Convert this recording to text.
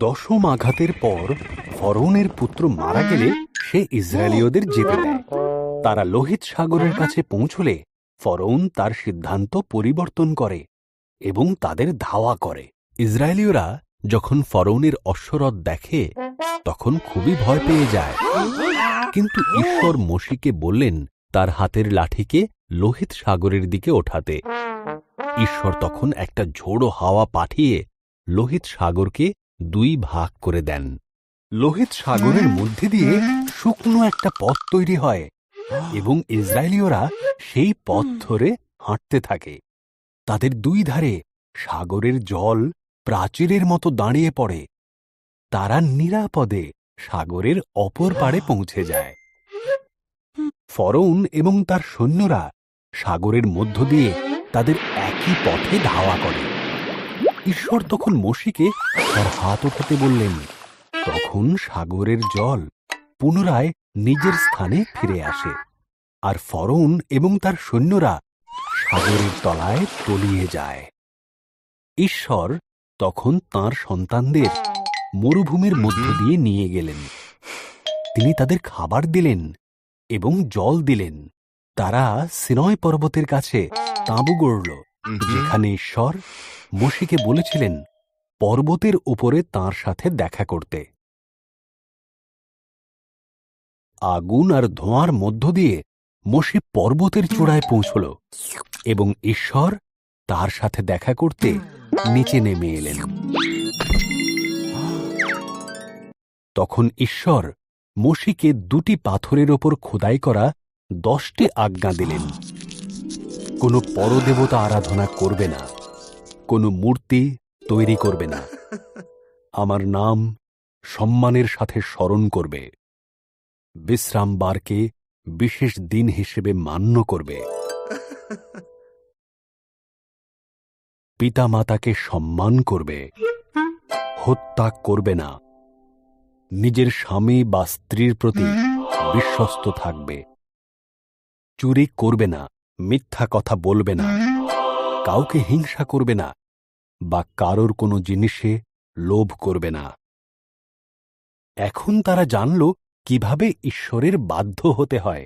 দশম আঘাতের পর ফরৌনের পুত্র মারা গেলে সে ইসরায়েলীয়দের যেতে দেয়। তারা লোহিত সাগরের কাছে পৌঁছলে ফরৌন তার সিদ্ধান্ত পরিবর্তন করে এবং তাদের ধাওয়া করে। ইসরায়েলীয়রা যখন ফরৌনের অশ্বরথ দেখে তখন খুবই ভয় পেয়ে যায়, কিন্তু ঈশ্বর মোশিকে বললেন তার হাতের লাঠিকে লোহিত সাগরের দিকে ওঠাতে। ঈশ্বর তখন একটা ঝোড়ো হাওয়া পাঠিয়ে লোহিত সাগরকে দুই ভাগ করে দেন। লোহিত সাগরের মধ্যে দিয়ে শুকনো একটা পথ তৈরি হয় এবং ইসরায়েলীয়রা সেই পথ ধরে হাঁটতে থাকে। তাদের দুই ধারে সাগরের জল প্রাচীরের মতো দাঁড়িয়ে পড়ে। তারা নিরাপদে সাগরের অপর পাড়ে পৌঁছে যায়। ফরৌন এবং তার সৈন্যরা সাগরের মধ্য দিয়ে তাদের একই পথে ধাওয়া করে। ঈশ্বর তখন মোশিকে তার হাত ওঠাতে বললেন। তখন সাগরের জল পুনরায় নিজের স্থানে ফিরে আসে, আর ফরৌন এবং তার সৈন্যরা সাগরের তলায় তলিয়ে যায়। ঈশ্বর তখন তাঁর সন্তানদের মরুভূমির মধ্য দিয়ে নিয়ে গেলেন। তিনি তাদের খাবার দিলেন এবং জল দিলেন। তারা সিনয় পর্বতের কাছে তাঁবু গড়ল, যেখানে ঈশ্বর মোশিকে বলেছিলেন পর্বতের উপরে তাঁর সাথে দেখা করতে। আগুন আর ধোঁয়ার মধ্য দিয়ে মোশে পর্বতের চূড়ায় পৌঁছল এবং ঈশ্বর তার সাথে দেখা করতে নিচে নেমে এলেন। তখন ঈশ্বর মোশিকে দুটি পাথরের ওপর খোদাই করা 10টি আজ্ঞা দিলেন। কোনো পরদেবতা আরাধনা করবে না, কোনো মূর্তি তৈরি করবে না, আমার নাম সম্মানের সাথে স্মরণ করবে, বিশ্রামবারকে বিশেষ দিন হিসেবে মান্য করবে, পিতামাতাকে সম্মান করবে, হত্যা করবে না, নিজের স্বামী বা স্ত্রীর প্রতি বিশ্বস্ত থাকবে, চুরি করবে না, মিথ্যা কথা বলবে না, কাউকে হিংসা করবে না বা কারোর কোনো জিনিসে লোভ করবে না। এখন তারা জানল কিভাবে ঈশ্বরের বাধ্য হতে হয়।